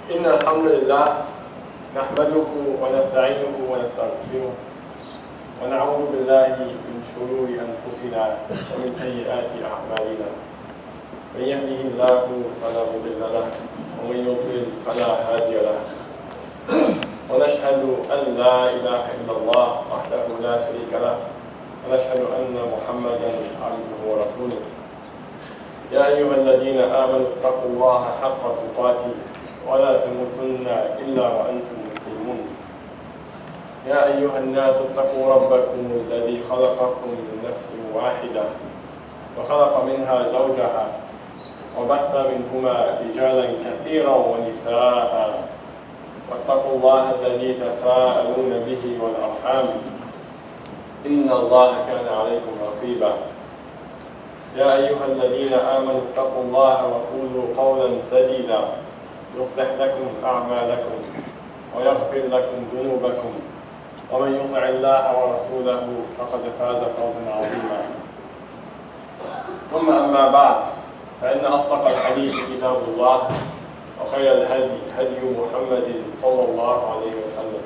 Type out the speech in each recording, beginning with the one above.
إن الحمد لله نحمده ونستعينه ونستغفره ونعوذ بالله من شرور أنفسنا ومن سيئات أعمالنا من يهده الله فلا مضل له ومن يضلل فلا هادي له ونشهد أن لا إله إلا الله وحده لا شريك له ونشهد أن محمدا عبده ورسوله يا أيها الذين آمنوا اتقوا الله حق تقاته ولا تموتن إلا وأنتم مسلمون يا أيها الناس اتقوا ربكم الذي خلقكم من نفس واحدة وخلق منها زوجها وبث منهما رجالا كثيرا ونساء واتقوا الله الذي تساءلون به والأرحام إن الله كان عليكم رقيبا يا أيها الذين آمنوا اتقوا الله وقولوا قولا سديدا يصلح لكم أعمالكم ويغفر لكم ذنوبكم ومن يطع الله ورسوله فقد فاز فوزا عظيما ثم أما بعد فإن أصدق الحديث كتاب الله وخير الهدي هدي محمد صلى الله عليه وسلم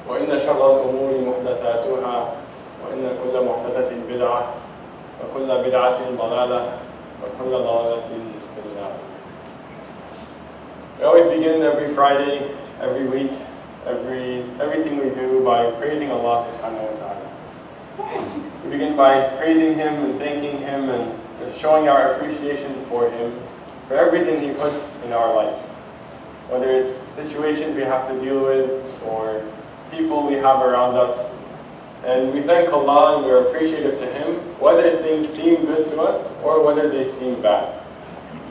وإن شر الأمور محدثاتها وإن كل محدثة بدعة وكل بدعة ضلالة وكل ضلالة في النار. We always begin every Friday, every week, everything we do by praising Allah subhanahu wa ta'ala. We begin by praising Him and thanking Him and showing our appreciation for Him, for everything He puts in our life. Whether it's situations we have to deal with or people we have around us. And we thank Allah and we're appreciative to Him, whether things seem good to us or whether they seem bad.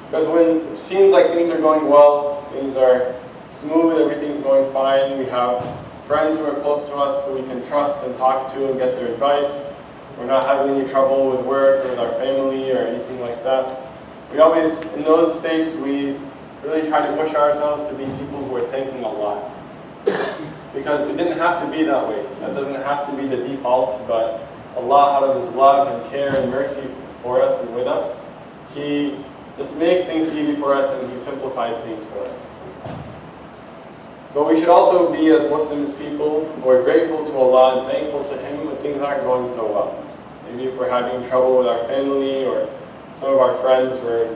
Because when it seems like things are going well, things are smooth, everything's going fine, we have friends who are close to us who we can trust and talk to and get their advice. We're not having any trouble with work or with our family or anything like that. We always, in those states, we really try to push ourselves to be people who are thanking Allah. Because it didn't have to be that way. That doesn't have to be the default, but Allah, out of His love and care and mercy for us and with us, He just makes things easy for us and He simplifies things for us. But we should also be, as Muslims people, who are grateful to Allah and thankful to Him when things aren't going so well. Maybe if we're having trouble with our family or some of our friends, we're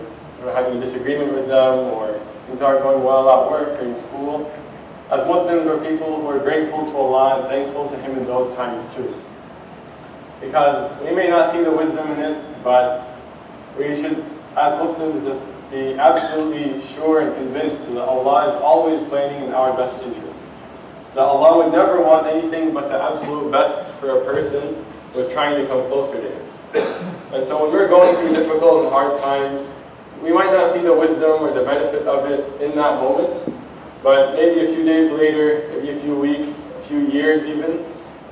having a disagreement with them, or things aren't going well at work or in school. As Muslims, we're people who are grateful to Allah and thankful to Him in those times too. Because we may not see the wisdom in it, but we should, as Muslims, just be absolutely sure and convinced that Allah is always planning in our best interest. That Allah would never want anything but the absolute best for a person who is trying to come closer to Him. And so when we're going through difficult and hard times, we might not see the wisdom or the benefit of it in that moment, but maybe a few days later, maybe a few weeks, a few years even,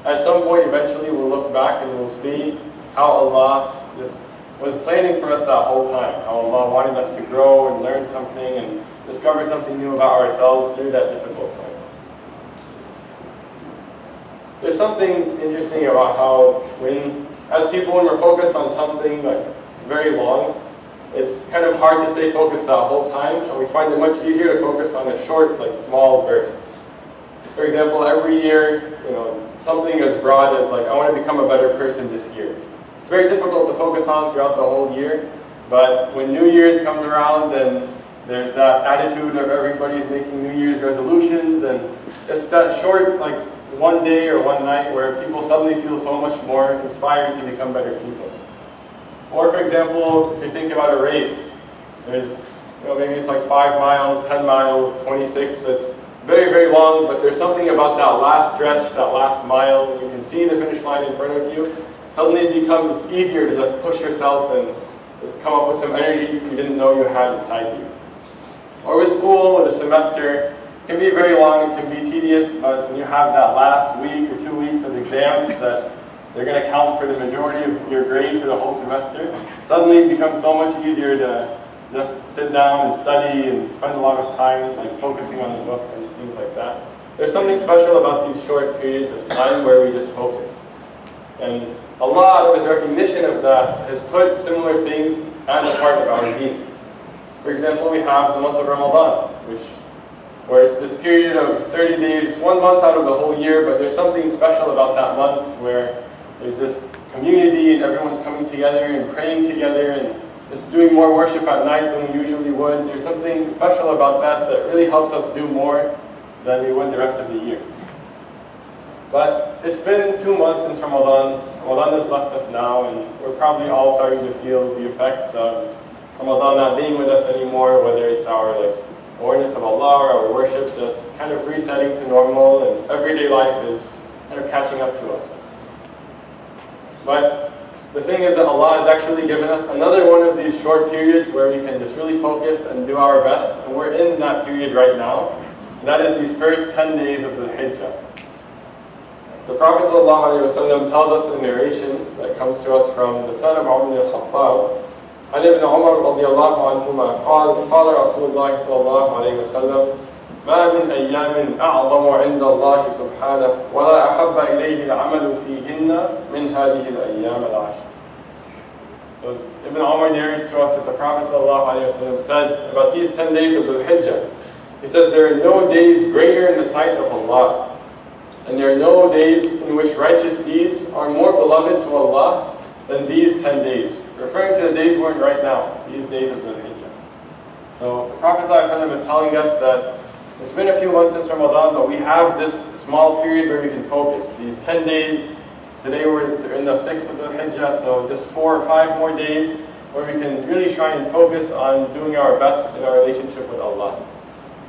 at some point eventually we'll look back and we'll see how Allah was planning for us that whole time, how Allah wanted us to grow and learn something and discover something new about ourselves through that difficult time. There's something interesting about how as people, when we're focused on something like very long, it's kind of hard to stay focused that whole time, and we find it much easier to focus on a short, small burst. For example, every year, something as broad as I want to become a better person this year. It's very difficult to focus on throughout the whole year, but when New Year's comes around, then there's that attitude of everybody's making New Year's resolutions, and it's that short, one day or one night where people suddenly feel so much more inspired to become better people. Or for example, if you think about a race, there's, maybe it's 5 miles, 10 miles, 26, it's very, very long, but there's something about that last stretch, that last mile, when you can see the finish line in front of you, suddenly it becomes easier to just push yourself and just come up with some energy you didn't know you had inside you. Or with school, with a semester, it can be very long, it can be tedious, but when you have that last week or 2 weeks of exams that they're going to count for the majority of your grade for the whole semester, suddenly it becomes so much easier to just sit down and study and spend a lot of time focusing on the books and things like that. There's something special about these short periods of time where we just focus. And Allah, out of His recognition of that, has put similar things as a part of our deen. For example, we have the month of Ramadan, which where it's this period of 30 days, it's 1 month out of the whole year, but there's something special about that month where there's this community and everyone's coming together and praying together and just doing more worship at night than we usually would. There's something special about that that really helps us do more than we would the rest of the year. But it's been 2 months since Ramadan. Ramadan has left us now, and we're probably all starting to feel the effects of Ramadan not being with us anymore, whether it's our awareness of Allah or our worship just kind of resetting to normal, and everyday life is kind of catching up to us. But the thing is that Allah has actually given us another one of these short periods where we can just really focus and do our best, and we're in that period right now. And that is these first 10 days of the Hajj. The Prophet ﷺ tells us in a narration that comes to us from the son of Umar al-Khattab, عن ابن عمر رضي الله عنهما قال قال رسول الله صلى الله عليه وسلم ما من أيام أعظم عند الله سبحانه ولا أحب إليه العمل فيهن من هذه الأيام العشر. So Ibn Umar narrates to us that the Prophet ﷺ said about these 10 days of the Hajj. He said, there are no days greater in the sight of Allah, and there are no days in which righteous deeds are more beloved to Allah than these 10 days. Referring to the days we're in right now, these days of the Hajj. So the Prophet ﷺ is telling us that it's been a few months since Ramadan, but we have this small period where we can focus. These 10 days, today we're in the 6th of the Hajj, so just 4 or 5 more days where we can really try and focus on doing our best in our relationship with Allah.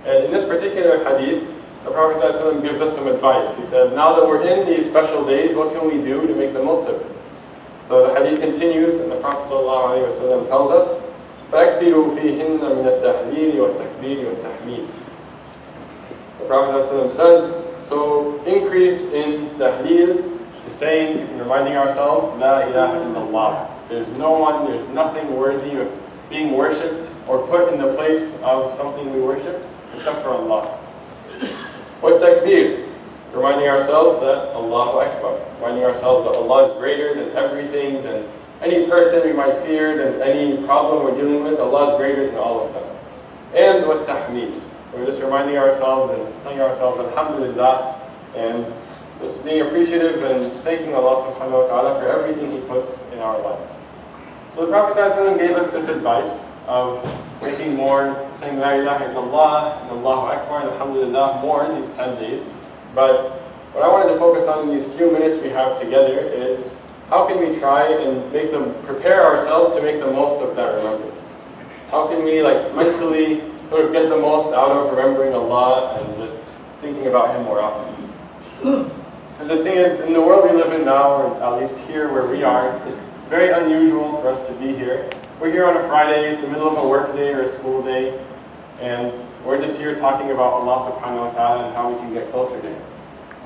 And in this particular hadith, the Prophet ﷺ gives us some advice. He said, now that we're in these special days, what can we do to make the most of it? So the hadith continues, and the Prophet ﷺ tells us, فَأَكْثِرُوا فِيهِنَّ مِنَ التَّهْلِيلِ وَالتَّكْبِيرِ وَالتَّحْمِيدِ. The Prophet ﷺ says, so increase in tahleel, to saying and reminding ourselves, La ilaha illallah. There's no one, there's nothing worthy of being worshipped or put in the place of something we worship except for Allah. Wat-takbir, reminding ourselves that Allahu Akbar, reminding ourselves that Allah is greater than everything, than any person we might fear, than any problem we're dealing with. Allah is greater than all of them. And wat-tahmeed, so we're just reminding ourselves and telling ourselves Alhamdulillah, and just being appreciative and thanking Allah subhanahu wa ta'ala for everything He puts in our lives. So the Prophet ﷺ gave us this advice of making more, saying La ilaha illallah and Allahu Akbar and Alhamdulillah more in these 10 days. But what I wanted to focus on in these few minutes we have together is how can we try and prepare ourselves to make the most of that remembrance? How can we mentally sort of get the most out of remembering Allah and just thinking about Him more often? And the thing is, in the world we live in now, or at least here where we are, it's very unusual for us to be here. We're here on a Friday, it's the middle of a work day or a school day, and we're just here talking about Allah subhanahu wa ta'ala and how we can get closer to Him.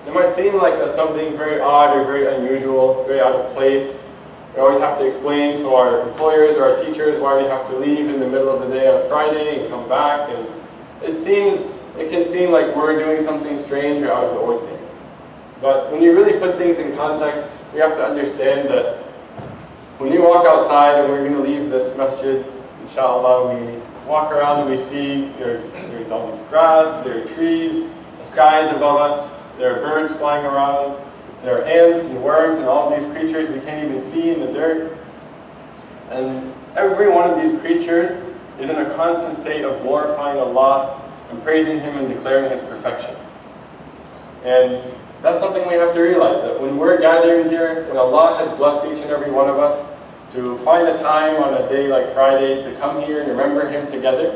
It might seem like that's something very odd or very unusual, very out of place. We always have to explain to our employers or our teachers why we have to leave in the middle of the day on Friday and come back, and it can seem like we're doing something strange or out of the ordinary. But when you really put things in context, we have to understand that when you walk outside and we're going to leave this masjid, inshallah, we walk around and we see there's all this grass, there are trees, the sky is above us, there are birds flying around, there are ants and worms and all of these creatures we can't even see in the dirt. And every one of these creatures is in a constant state of glorifying Allah and praising Him and declaring His perfection. And that's something we have to realize, that when we're gathering here, when Allah has blessed each and every one of us to find a time on a day like Friday to come here and remember Him together,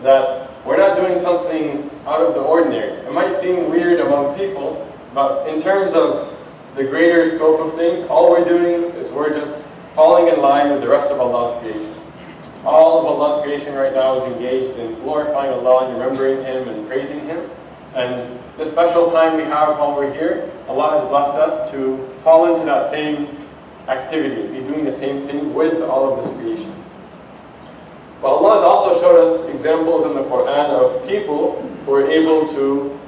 that we're not doing something out of the ordinary. It might seem weird among people, but in terms of the greater scope of things, all we're doing is we're just falling in line with the rest of Allah's creation. All of Allah's creation right now is engaged in glorifying Allah and remembering Him and praising Him. And the special time we have while we're here, Allah has blessed us to fall into that same activity, be doing the same thing with all of this creation. But Allah has also showed us examples in the Quran of people who are able to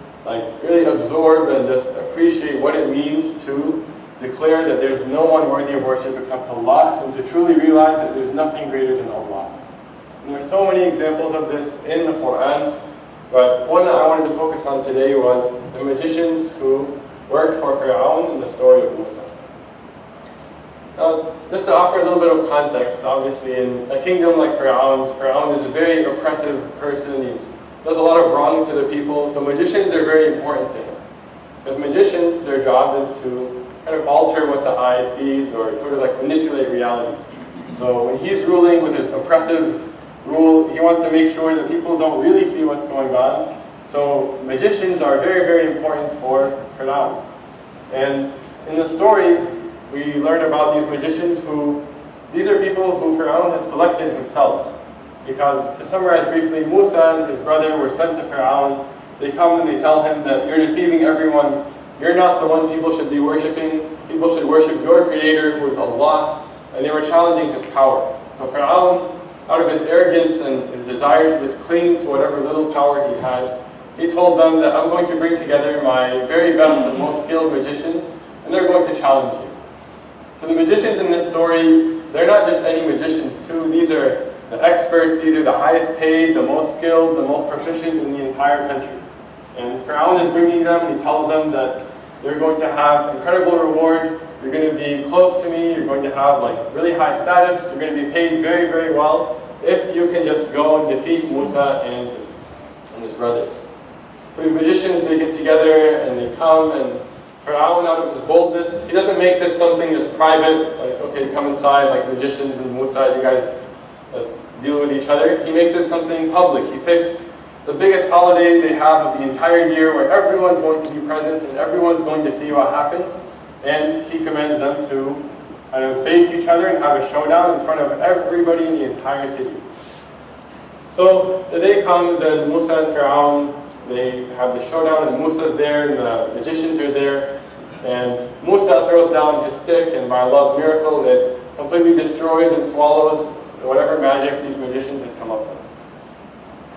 really absorb and just appreciate what it means to declare that there's no one worthy of worship except Allah, and to truly realize that there's nothing greater than Allah. And there are so many examples of this in the Quran. But one that I wanted to focus on today was the magicians who worked for Fir'aun in the story of Musa. Now, just to offer a little bit of context, obviously in a kingdom like Fir'aun's, Fir'aun is a very oppressive person. He does a lot of wrong to the people, so magicians are very important to him. Because magicians, their job is to kind of alter what the eye sees or sort of like manipulate reality. So when he's ruling with his oppressive rule, he wants to make sure that people don't really see what's going on. So magicians are very, very important for Fir'aun. And in the story, we learn about these magicians these are people who Fir'aun has selected himself. Because, to summarize briefly, Musa and his brother were sent to Fir'aun. They come and they tell him that you're deceiving everyone. You're not the one people should be worshipping. People should worship your creator, who is Allah. And they were challenging his power. So Fir'aun, out of his arrogance and his desire to just cling to whatever little power he had, he told them that I'm going to bring together my very best and most skilled magicians, and they're going to challenge you. So the magicians in this story, they're not just any magicians too. These are the experts, these are the highest paid, the most skilled, the most proficient in the entire country. And Fir'aun is bringing them, and he tells them that they're going to have incredible reward, you're going to be close to me, you're going to have like really high status, you're going to be paid very, very well if you can just go and defeat Musa and his brother. So these magicians, they get together and they come, and Fir'aun, out of his boldness, he doesn't make this something that's private, like, okay, come inside, like magicians and Musa, you guys deal with each other. He makes it something public. He picks the biggest holiday they have of the entire year, where everyone's going to be present and everyone's going to see what happens. And he commands them to kind of face each other and have a showdown in front of everybody in the entire city. So the day comes and Musa and Fir'aun, they have the showdown, and Musa's there and the magicians are there. And Musa throws down his stick, and by Allah's miracle, it completely destroys and swallows whatever magic these magicians had come up with.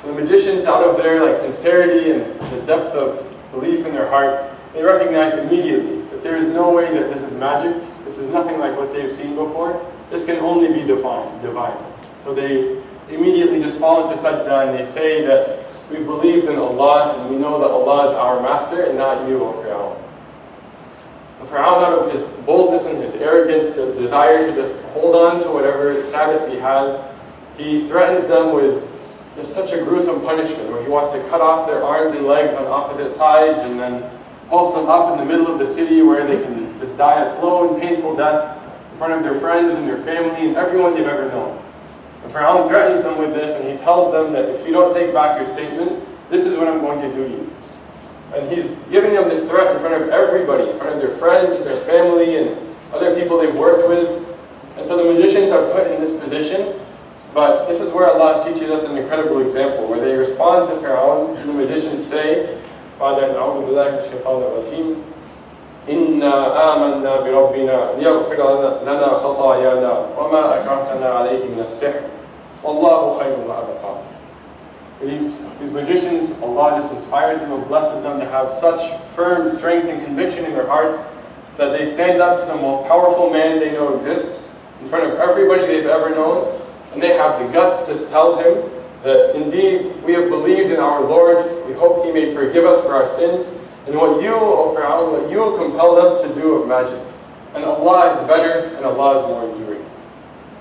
So the magicians, out of their like sincerity and the depth of belief in their heart, they recognize immediately that there is no way that this is magic. This is nothing like what they've seen before. This can only be divine. So they immediately just fall into sajda and they say that we believed in Allah and we know that Allah is our master and not you, O Fir'aun. So Fir'aun, out of his boldness and his arrogance, his desire to just hold on to whatever status he has, he threatens them with just such a gruesome punishment where he wants to cut off their arms and legs on opposite sides and then post them up in the middle of the city where they can just die a slow and painful death in front of their friends and their family and everyone they've ever known. And Fir'aun threatens them with this, and he tells them that if you don't take back your statement, this is what I'm going to do to you. And he's giving them this threat in front of everybody, in front of their friends and their family and other people they've worked with. And so the magicians are put in this position, but this is where Allah teaches us an incredible example, where they respond to Fir'aun, and the magicians say, Father, na'udhu billahi min shaitan ar-rajim, Inna amanna bi rabbina liyaghfir lana khatayana wa ma akrahtana alayhi min as-sihr wallahu khayrun wa abqa. These magicians, Allah just inspires them and blesses them to have such firm strength and conviction in their hearts that they stand up to the most powerful man they know exists in front of everybody they've ever known, and they have the guts to tell him that indeed we have believed in our Lord, we hope He may forgive us for our sins, and what you, O Fir'aun, what you compelled us to do of magic. And Allah is better and Allah is more enduring.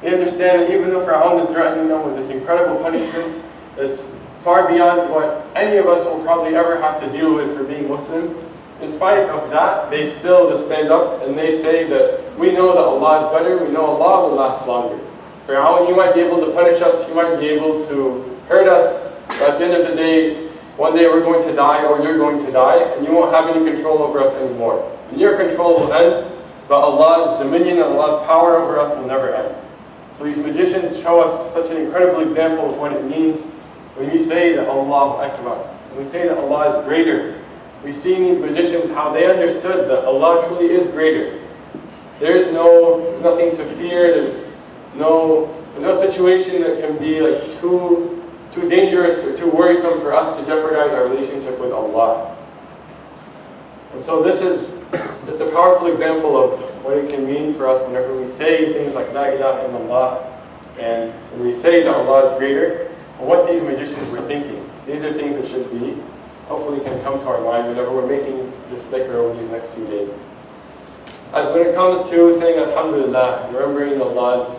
They understand that even though Fir'aun is threatening them with this incredible punishment that's far beyond what any of us will probably ever have to deal with for being Muslim, in spite of that, they still just stand up and they say that we know that Allah is better, we know Allah will last longer. Fir'aun, you might be able to punish us, you might be able to hurt us, but at the end of the day, one day we're going to die or you're going to die, and you won't have any control over us anymore. And your control will end, but Allah's dominion and Allah's power over us will never end. So these magicians show us such an incredible example of what it means when we say that Allahu Akbar, when we say that Allah is greater. We see in these magicians how they understood that Allah truly is greater. There's nothing to fear, there's no situation that can be like too dangerous or too worrisome for us to jeopardize our relationship with Allah. And so this is just a powerful example of what it can mean for us whenever we say things like La ilaha illallah, and when we say that Allah is greater, what these magicians were thinking. These are good things it should be, hopefully can come to our mind whenever we're making this dhikr over these next few days. As when it comes to saying Alhamdulillah, remembering Allah's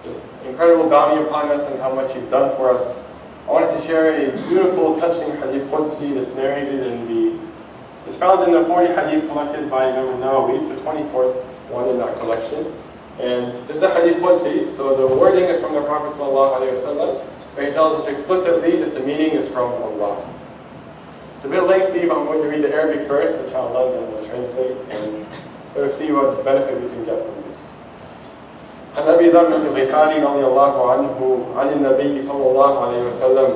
just incredible bounty upon us and how much He's done for us, I wanted to share a beautiful, touching hadith Qudsi that's narrated it's found in the 40 hadith collected by Imam Nawawi. It's the 24th one in that collection. And this is a hadith Qudsi, so the wording is from the Prophet ﷺ, where he tells us explicitly that the meaning is from Allah. It's a bit lengthy, but I'm going to read the Arabic first, inshallah, and then we'll translate, and we'll see what benefit we can get from this. عن أبي ذر الغفاري رضي الله عنه عن النبي صلى الله عليه وسلم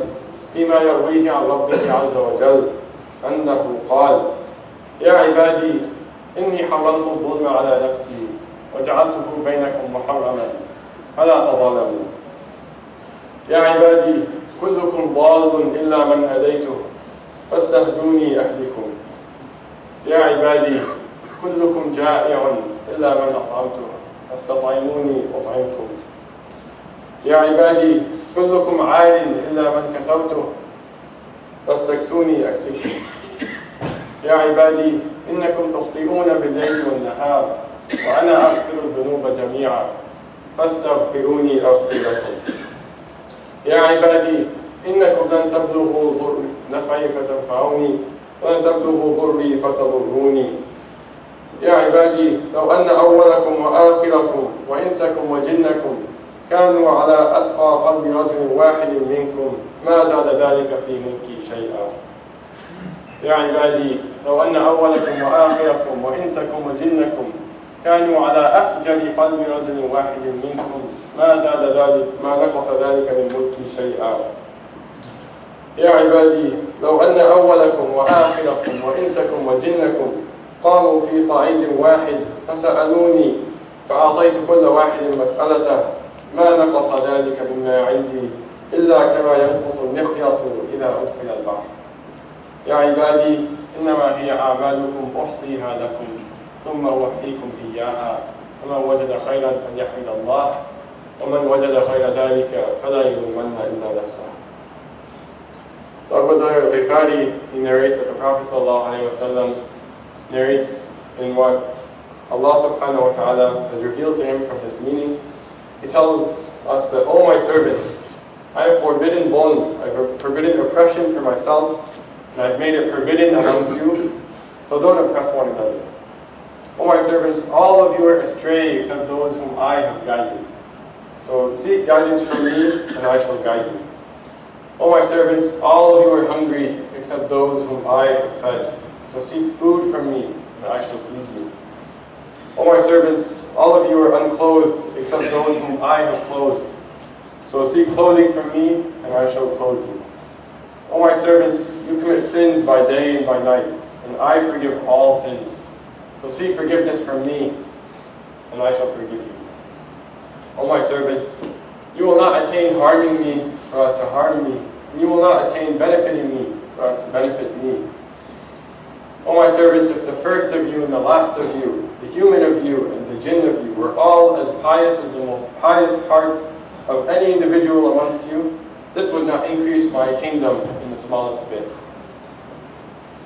فيما يرويه عن ربه عز وجل أنه قال: يا عبادي إني حرمت الظلم على نفسي وجعلته بينكم محرما فلا تظالموا. يا عبادي كلكم ضال إلا من هديته فاستهدوني أهدكم. يا عبادي كلكم جائع إلا من أطعمته فاستطعموني أطعمكم. يا عبادي كلكم عار إلا من كسوته فاستكسوني أكسكم. يا عبادي إنكم تخطئون بالليل والنهار وأنا أغفر الذنوب جميعا فاستغفروني أغفر لكم. يا عبادي إنكم لن تبلغوا نفعي فتنفعوني ولن تبلغوا ضري فتضروني. يا عبادي لو أن أولكم وآخركم وإنسكم وجنكم كانوا على أتقى قلب رجل واحد منكم ما زاد ذلك في ملكي شيئا. يا عبادي لو أن أولكم وآخركم وإنسكم وجنكم كانوا على أفجر قلب رجل واحد منكم ما نقص ذلك من ملكي شيئا. يا عبادي لو أن أولكم وآخركم وإنسكم وجنكم قاموا في صعيد واحد فسألوني فأعطيت كل واحد مسألته ما نقص ذلك مما عندي إلا كما ينقص المخيط إذا أدخل البحر. يا عبادي إنما هي أعمالكم أحصيها لكم ثم أوفيكم إياها فمن وجد خيرا فليحمد الله ومن وجد غير ذلك فلا يلومن إلا نفسه. So Abu Dharr al-Ghifari, he narrates that the Prophet ﷺ narrates in what Allah subhanahu wa ta'ala has revealed to him from this meaning. He tells us that, "O my servants, I have forbidden zulm, I have forbidden oppression for myself, and I have made it forbidden among you, so don't oppress one another. O my servants, all of you are astray except those whom I have guided. So seek guidance from me, and I shall guide you. O my servants, all of you are hungry except those whom I have fed. So seek food from me, and I shall feed you. O my servants, all of you are unclothed except those whom I have clothed. So seek clothing from me, and I shall clothe you. O my servants, you commit sins by day and by night, and I forgive all sins. So seek forgiveness from me, and I shall forgive you. O my servants, you will not attain harming me so as to harm me, and you will not attain benefiting me so as to benefit me. O my servants, if the first of you and the last of you, the human of you and the jinn of you, were all as pious as the most pious heart of any individual amongst you, this would not increase my kingdom in the smallest bit.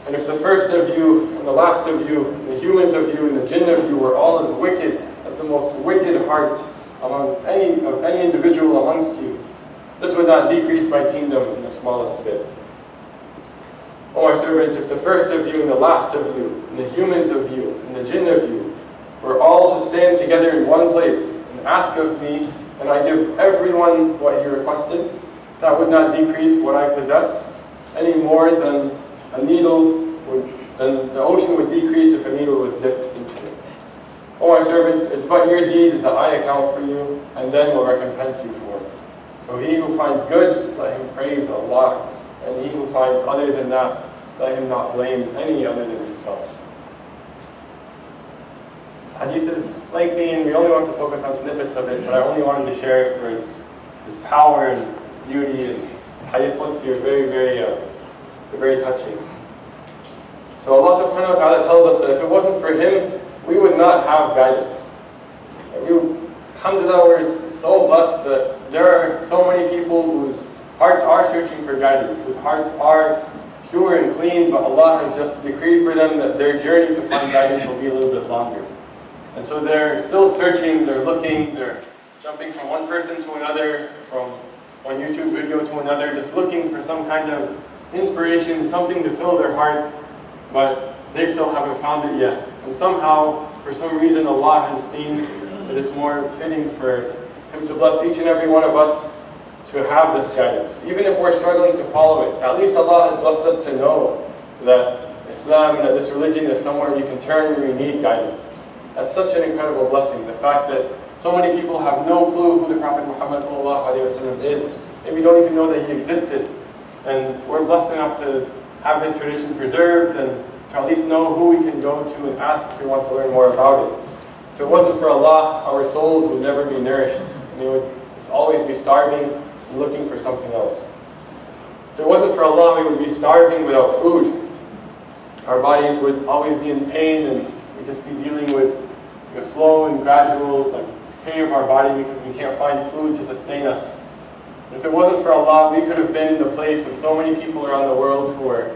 And if the first of you and the last of you, and the humans of you and the jinn of you were all as wicked as the most wicked heart among any individual amongst you, this would not decrease my kingdom in the smallest bit. O my servants, if the first of you and the last of you, and the humans of you and the jinn of you, were all to stand together in one place and ask of me, and I give everyone what he requested, that would not decrease what I possess any more than than the ocean would decrease if a needle was dipped into it. O my servants, it's but your deeds that I account for you, and then will recompense you for it. So he who finds good, let him praise Allah, and he who finds other than that, let him not blame any other than himself." Hadith is lengthy, and we only want to focus on snippets of it, but I only wanted to share it for its power and its beauty. And Hadith Qudsi are very touching. So Allah subhanahu wa ta'ala tells us that if it wasn't for Him, we would not have guidance. Alhamdulillah, we're so blessed that there are so many people whose hearts are searching for guidance, whose hearts are pure and clean, but Allah has just decreed for them that their journey to find guidance will be a little bit longer. And so they're still searching, they're looking, they're jumping from one person to another, from one YouTube video to another, just looking for some kind of inspiration, something to fill their heart, but they still haven't found it yet. And somehow, for some reason, Allah has seen that it's more fitting for Him to bless each and every one of us to have this guidance. Even if we're struggling to follow it, at least Allah has blessed us to know that Islam, that this religion is somewhere we can turn when we need guidance. That's such an incredible blessing. The fact that so many people have no clue who the Prophet Muhammad is. Maybe don't even know that he existed. And we're blessed enough to have his tradition preserved and to at least know who we can go to and ask if we want to learn more about it. If it wasn't for Allah, our souls would never be nourished. And we would always be starving and looking for something else. If it wasn't for Allah, we would be starving without food. Our bodies would always be in pain, and we'd just be dealing with slow and gradual decay of our body because we can't find food to sustain us. And if it wasn't for Allah, we could have been in the place of so many people around the world who are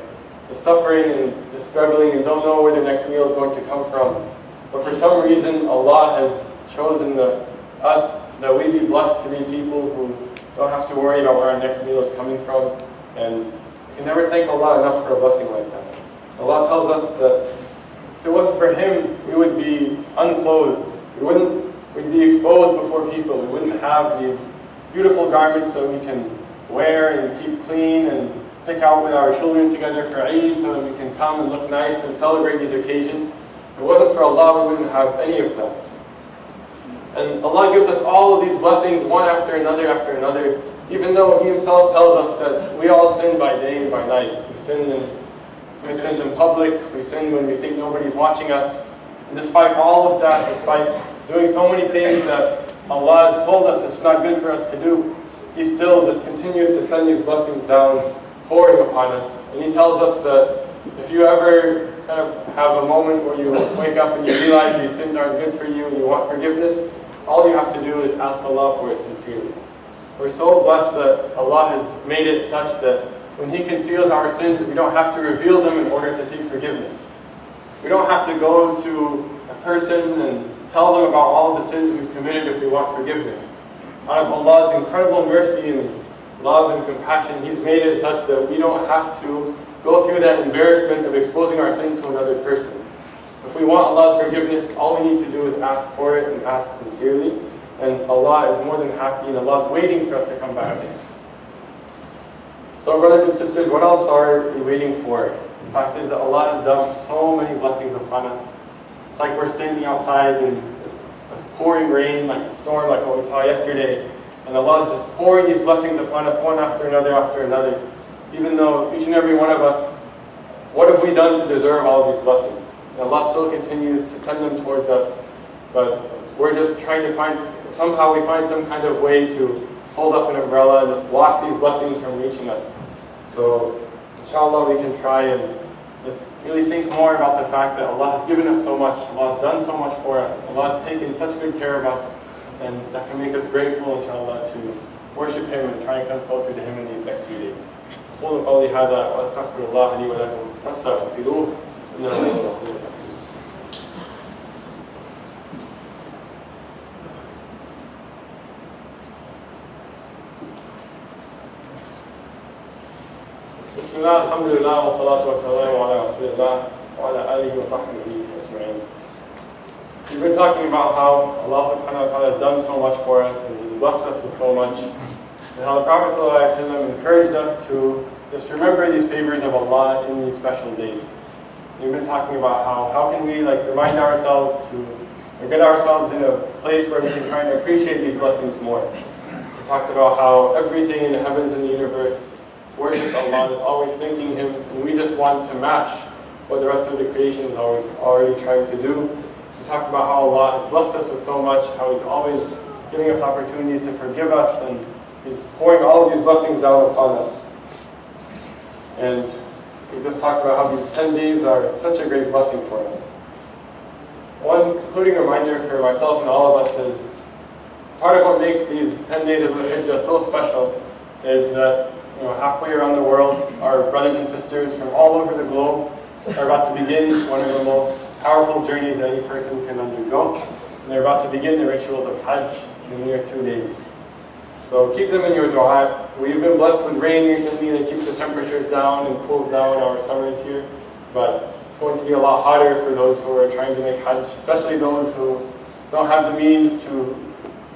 suffering and struggling and don't know where their next meal is going to come from. But for some reason, Allah has chosen us that we be blessed to be people who don't have to worry about where our next meal is coming from. And we can never thank Allah enough for a blessing like that. Allah tells us that if it wasn't for Him, we would be unclothed. We'd be exposed before people. We wouldn't have these beautiful garments that we can wear and keep clean and pick out with our children together for Eid so that we can come and look nice and celebrate these occasions. If it wasn't for Allah, we wouldn't have any of them. And Allah gives us all of these blessings one after another, even though He Himself tells us that we all sin by day and by night. We sin in public, we sin when we think nobody's watching us. And despite all of that, despite doing so many things that Allah has told us it's not good for us to do, He still just continues to send these blessings down, pouring upon us. And He tells us that if you ever kind of have a moment where you wake up and you realize these sins aren't good for you and you want forgiveness, all you have to do is ask Allah for it sincerely. We're so blessed that Allah has made it such that when He conceals our sins, we don't have to reveal them in order to seek forgiveness. We don't have to go to a person and tell them about all of the sins we've committed if we want forgiveness. Out of Allah's incredible mercy and love and compassion, He's made it such that we don't have to go through that embarrassment of exposing our sins to another person. If we want Allah's forgiveness, all we need to do is ask for it and ask sincerely. And Allah is more than happy, and Allah is waiting for us to come back to Him. So brothers and sisters, what else are we waiting for? The fact is that Allah has done so many blessings upon us. It's like we're standing outside in this pouring rain, like a storm like what we saw yesterday. And Allah is just pouring these blessings upon us one after another. Even though each and every one of us, what have we done to deserve all of these blessings? And Allah still continues to send them towards us. But we're just trying to somehow we find some kind of way to hold up an umbrella and just block these blessings from reaching us. So, inshallah, we can try and just really think more about the fact that Allah has given us so much, Allah has done so much for us, Allah has taken such good care of us, and that can make us grateful, inshallah, to worship Him and try and come closer to Him in these next few days. أقول قولي هذا وأستغفر الله لي ولكم فاستغفروه إنه هو الغفور الرحيم. بسم الله الحمد لله والصلاة والسلام على رسول الله وعلى آله وصحبه أجمعين. We've been talking about how Allah subhanahu wa ta'ala has done so much for us and He's blessed us with so much, and how the Prophet ﷺ encouraged us to just remember these favors of Allah in these special days. We've been talking about how can we remind ourselves to get ourselves in a place where we can try and appreciate these blessings more. We talked about how everything in the heavens and the universe worships Allah, is always thanking Him, and we just want to match what the rest of the creation is always already trying to do. We talked about how Allah has blessed us with so much, how He's always giving us opportunities to forgive us, and He's pouring all of these blessings down upon us. And we just talked about how these 10 days are such a great blessing for us. One concluding reminder for myself and all of us is, part of what makes these 10 days of Hajj so special is that halfway around the world, our brothers and sisters from all over the globe are about to begin one of the most powerful journeys that any person can undergo. And they're about to begin the rituals of Hajj in mere 2 days. So keep them in your dua. We've been blessed with rain recently that keeps the temperatures down and cools down our summers here. But it's going to be a lot hotter for those who are trying to make Hajj, especially those who don't have the means to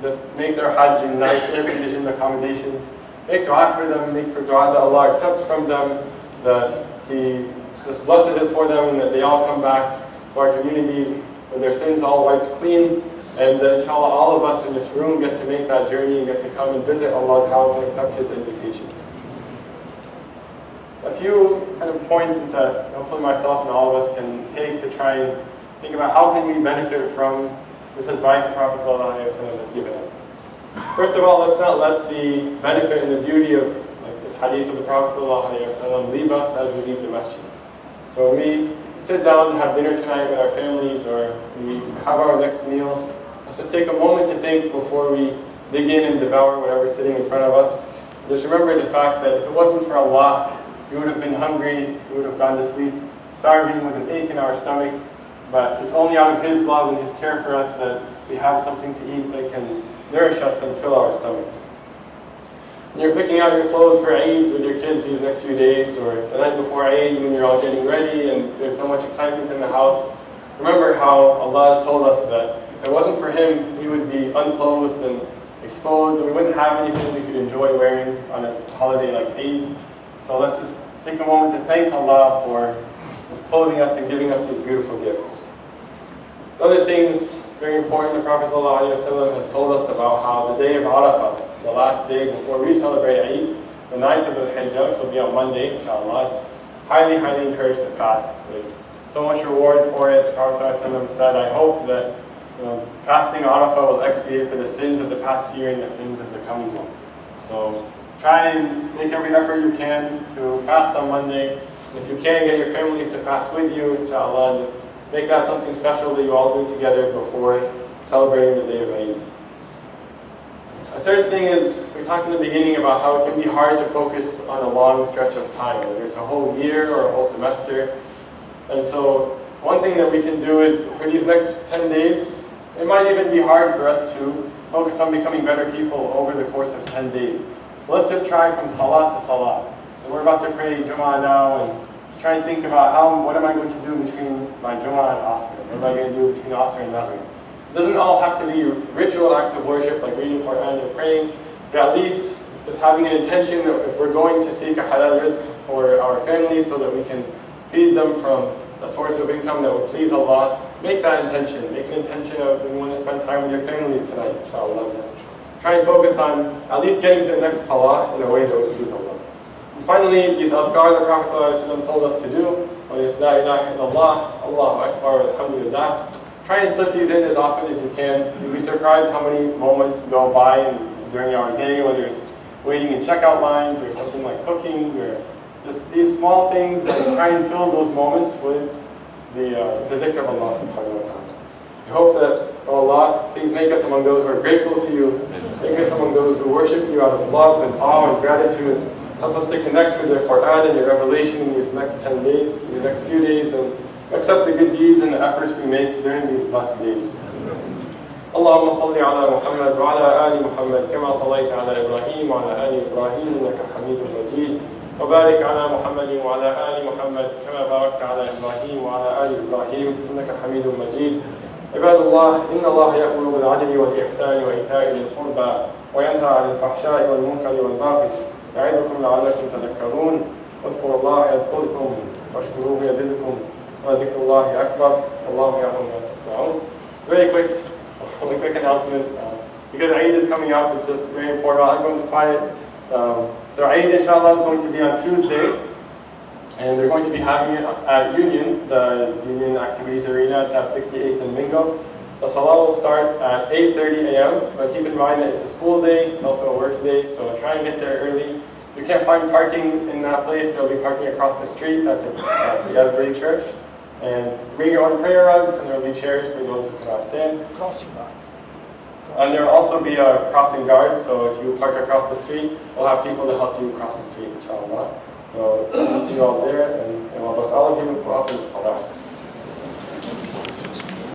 just make their Hajj in nice air-conditioned accommodations. Make dua for them, make for dua that Allah accepts from them, that He just blesses it for them, and that they all come back to our communities with their sins all wiped clean. And inshallah, all of us in this room get to make that journey and get to come and visit Allah's house and accept His invitations. A few kind of points that hopefully myself and all of us can take to try and think about how can we benefit from this advice the Prophet ﷺ has given us. First of all, let's not let the benefit and the beauty of this hadith of the Prophet ﷺ leave us as we leave the masjid. So when we sit down to have dinner tonight with our families, or we have our next meal, let's just take a moment to think before we dig in and devour whatever's sitting in front of us. Just remember the fact that if it wasn't for Allah, we would have been hungry, we would have gone to sleep, starving with an ache in our stomach. But it's only out of His love and His care for us that we have something to eat that can nourish us and fill our stomachs. When you're picking out your clothes for Eid with your kids these next few days, or the night before Eid when you're all getting ready and there's so much excitement in the house, remember how Allah has told us that if it wasn't for Him, we would be unclothed and exposed, and we wouldn't have anything we could enjoy wearing on a holiday like Eid. So let's just take a moment to thank Allah for just clothing us and giving us these beautiful gifts. The other things, very important, the Prophet ﷺ has told us about how the day of Arafah, the last day before we celebrate Eid, the 9th of the Hajj, which will be on Monday, inshallah, it's highly, highly encouraged to fast. There's so much reward for it. The Prophet ﷺ said, I hope that fasting Arafah will expiate for the sins of the past year and the sins of the coming one. So try and make every effort you can to fast on Monday. If you can, get your families to fast with you, inshallah, and just make that something special that you all do together before celebrating the day of Eid. A third thing is, we talked in the beginning about how it can be hard to focus on a long stretch of time, whether it's a whole year or a whole semester. And so one thing that we can do is, for these next 10 days, it might even be hard for us to focus on becoming better people over the course of 10 days. So let's just try from salat to salat. And we're about to pray Jumu'ah now, and just try and think about what am I going to do between my Jumu'ah and Asr? What am I going to do between Asr and Maghrib? It doesn't all have to be ritual acts of worship like reading Quran and praying, but at least just having an intention that if we're going to seek a halal rizq for our families so that we can feed them from a source of income that would please Allah, make that intention. Make an intention of when you want to spend time with your families tonight, inshallah. Just try and focus on at least getting to the next salah in a way that would please Allah. And finally, these adhkar the Prophet ﷺ told us to do, whether it's La ilaha illallah, Allahu Akbar, alhamdulillah. Try and slip these in as often as you can. You'll be surprised how many moments go by during our day, whether it's waiting in checkout lines or something like cooking, or just these small things that try and fill those moments with the dhikr of Allah subhanahu wa ta'ala. We hope that, oh Allah, please make us among those who are grateful to you. Make us among those who worship you out of love and awe and gratitude. Help us to connect with the Quran and your revelation in these next 10 days, these next few days, and accept the good deeds and the efforts we make during these blessed days. اللهم صل على محمد وعلى آل محمد كما صليت على إبراهيم وعلى آل إبراهيم إنك حميد مجيد وبارك على محمد وعلى آل محمد كما باركت على إبراهيم وعلى آل إبراهيم إنك حميد مجيد عباد الله إن الله يأمر بالعدل والإحسان وإيتاء ذي القربى وينهى عن الفحشاء والمنكر والبغي يعظكم لعلكم تذكرون واذكروا الله يذكركم واشكروه يزدكم وذكر الله أكبر والله يعلم ما تصنعون. Very quick announcement. Because Eid is coming up, it's just very important. Everyone's quiet. So Eid, inshallah, is going to be on Tuesday, and they're going to be having it at Union, the Union Activities Arena. It's at 68th and Mingo. The salah will start at 8:30 a.m., but keep in mind that it's a school day, it's also a work day, so try and get there early. If you can't find parking in that place, there'll be parking across the street at the Asbury Church. And bring your own prayer rugs, and there will be chairs for those who cannot stand. And there will also be a crossing guard, so if you park across the street, we'll have people to help you cross the street, inshallah. So, see you all there, and Allah bless all of you. Wa aqimus salat.